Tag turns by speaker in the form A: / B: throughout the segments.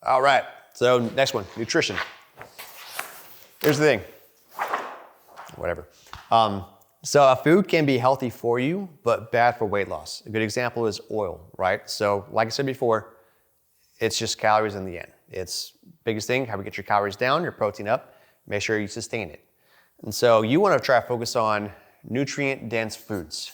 A: All right, so next one, nutrition. Here's the thing, whatever. So a food can be healthy for you, but bad for weight loss. A good example is oil, right? So like I said before, it's just calories in the end. It's biggest thing, how to get your calories down, your protein up, make sure you sustain it. And so you wanna try to focus on nutrient-dense foods.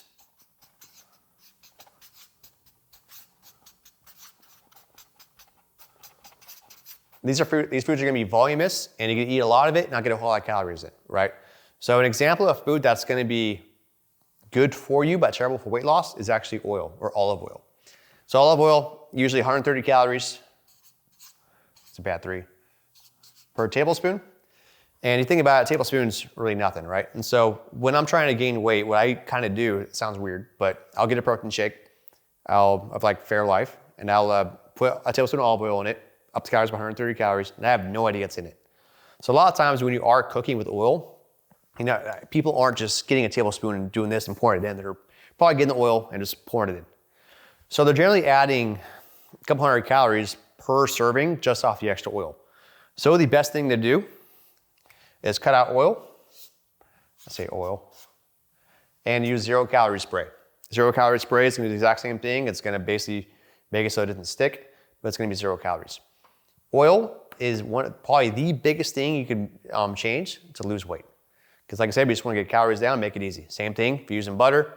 A: These foods are gonna be voluminous, and you can eat a lot of it and not get a whole lot of calories in, right? So an example of food that's gonna be good for you but terrible for weight loss is actually oil or olive oil. So olive oil, usually 130 calories, it's a bad 3, per tablespoon. And you think about it, a tablespoon's really nothing, right? And so when I'm trying to gain weight, what I kind of do, it sounds weird, but I'll get a protein shake, of like Fairlife, and I'll put a tablespoon of olive oil in it, up to calories by 130 calories, and I have no idea what's in it. So a lot of times when you are cooking with oil, you know, people aren't just getting a tablespoon and doing this and pouring it in. They're probably getting the oil and just pouring it in. So they're generally adding a couple hundred calories per serving just off the extra oil. So the best thing to do is cut out oil, I say oil, and use 0 calorie spray. 0 calorie spray is gonna do the exact same thing. It's gonna basically make it so it doesn't stick, but it's gonna be 0 calories. Oil is probably the biggest thing you can change to lose weight. Because like I said, we just wanna get calories down, make it easy. Same thing if you're using butter.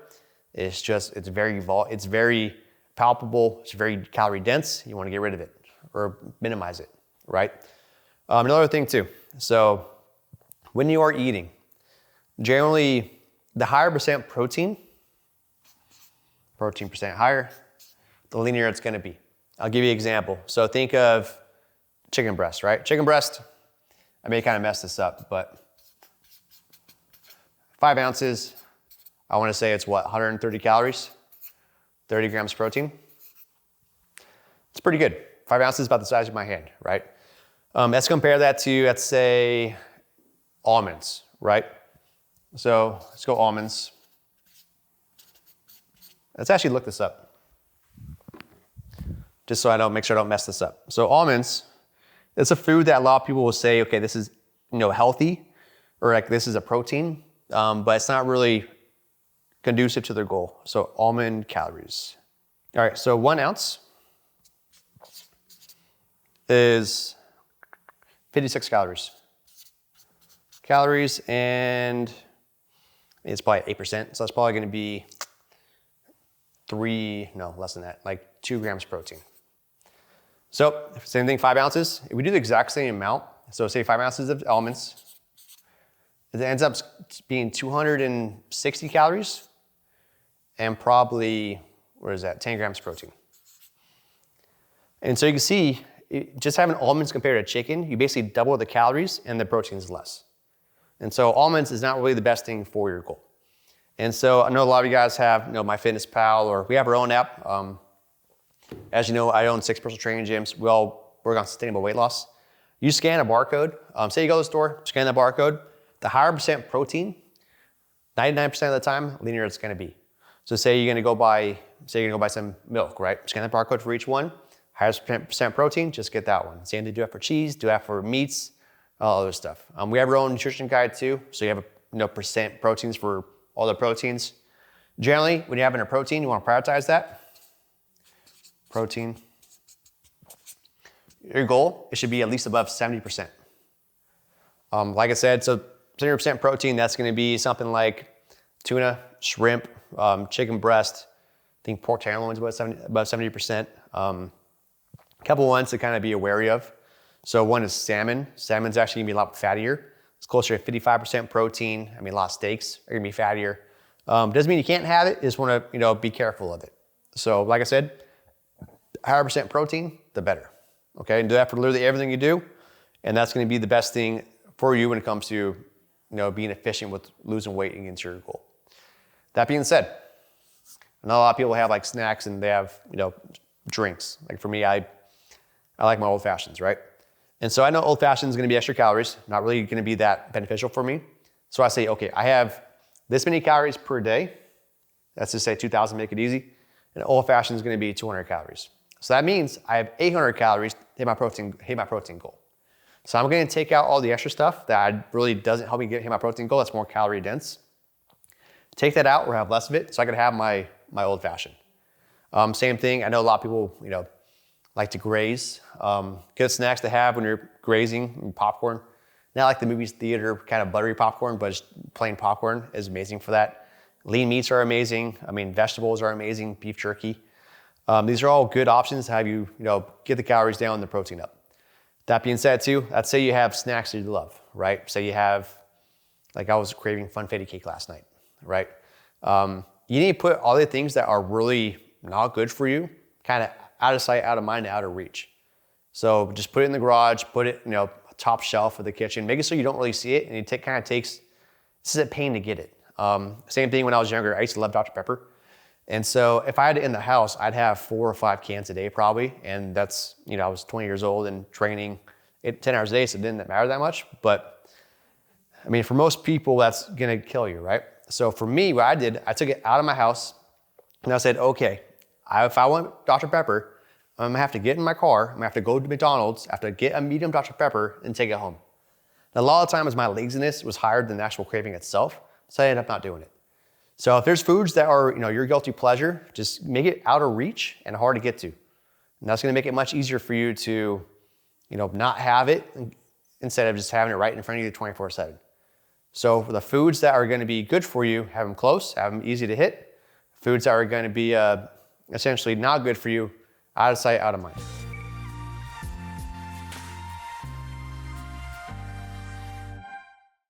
A: It's very palpable, it's very calorie dense. You wanna get rid of it or minimize it, right? Another thing too, so when you are eating, generally the higher percent protein percent higher, the leaner it's gonna be. I'll give you an example. So think of chicken breast, right? Chicken breast, I may kind of mess this up, but 5 ounces, I wanna say it's what, 130 calories, 30 grams protein. It's pretty good. 5 ounces is about the size of my hand, right? Let's compare that to, let's say, almonds, right? So let's go almonds. Let's actually look this up, just so I don't make sure I don't mess this up. So almonds, it's a food that a lot of people will say, okay, this is healthy, or like this is a protein, but it's not really conducive to their goal. So almond calories. All right, so 1 ounce is 56 calories. Calories, and it's probably 8%, so that's probably gonna be less than that, like 2 grams protein. So same thing, 5 ounces. If we do the exact same amount, so say 5 ounces of almonds, it ends up being 260 calories and probably, 10 grams protein. And so you can see, just having almonds compared to chicken, you basically double the calories and the protein is less. And so almonds is not really the best thing for your goal. And so I know a lot of you guys have, MyFitnessPal, or we have our own app. As you know, I own 6 personal training gyms. We all work on sustainable weight loss. You scan a barcode. Say you go to the store, scan that barcode. The higher percent protein, 99% of the time, linear it's gonna be. So say you're gonna go buy some milk, right? Scan the barcode for each one. Highest percent protein, just get that one. Same thing, do that for cheese, do that for meats, all other stuff. We have our own nutrition guide too, so you have percent proteins for all the proteins. Generally, when you're having a protein, you want to prioritize that. Protein. Your goal, it should be at least above 70%. Like I said, so 70% protein, that's going to be something like tuna, shrimp, chicken breast. I think pork tenderloins about 70%. A couple ones to kind of be wary of. So one is salmon. Salmon's actually gonna be a lot fattier. It's closer to 55% protein. A lot of steaks are gonna be fattier. Doesn't mean you can't have it, you just wanna be careful of it. So like I said, higher percent protein, the better. Okay, and do that for literally everything you do. And that's gonna be the best thing for you when it comes to being efficient with losing weight against your goal. That being said, I know a lot of people have like snacks and they have drinks. Like for me, I like my old fashions, right? And so I know old fashioned is gonna be extra calories, not really gonna be that beneficial for me. So I say, okay, I have this many calories per day. Let's just say 2,000, make it easy. And old fashioned is gonna be 200 calories. So that means I have 800 calories hit my protein goal. So I'm gonna take out all the extra stuff that really doesn't help me hit my protein goal. That's more calorie dense. Take that out or have less of it, so I can have my old fashioned. Same thing, I know a lot of people, like to graze. Good snacks to have when you're grazing, popcorn. Not like the movies theater kind of buttery popcorn, but just plain popcorn is amazing for that. Lean meats are amazing. I mean, vegetables are amazing, beef jerky. These are all good options to have you, get the calories down and the protein up. That being said too, let's say you have snacks that you love, right? Say you have, like I was craving funfetti cake last night, right? You need to put all the things that are really not good for you, kind of out of sight, out of mind, out of reach. So just put it in the garage, put it, top shelf of the kitchen, make it so you don't really see it, and it kind of takes, this is a pain to get it. Same thing when I was younger, I used to love Dr. Pepper. And so if I had it in the house, I'd have 4 or 5 cans a day probably. And that's, I was 20 years old and training 10 hours a day, so it didn't matter that much. But I mean, for most people, that's gonna kill you, right? So for me, what I did, I took it out of my house and I said, okay, if I want Dr. Pepper, I'm gonna have to get in my car, I'm gonna have to go to McDonald's, I have to get a medium Dr. Pepper and take it home. And a lot of times my laziness was higher than the actual craving itself, so I ended up not doing it. So if there's foods that are, your guilty pleasure, just make it out of reach and hard to get to. And that's gonna make it much easier for you to, not have it instead of just having it right in front of you 24/7. So for the foods that are gonna be good for you, have them close, have them easy to hit. Foods that are gonna be essentially not good for you, out of sight, out of mind.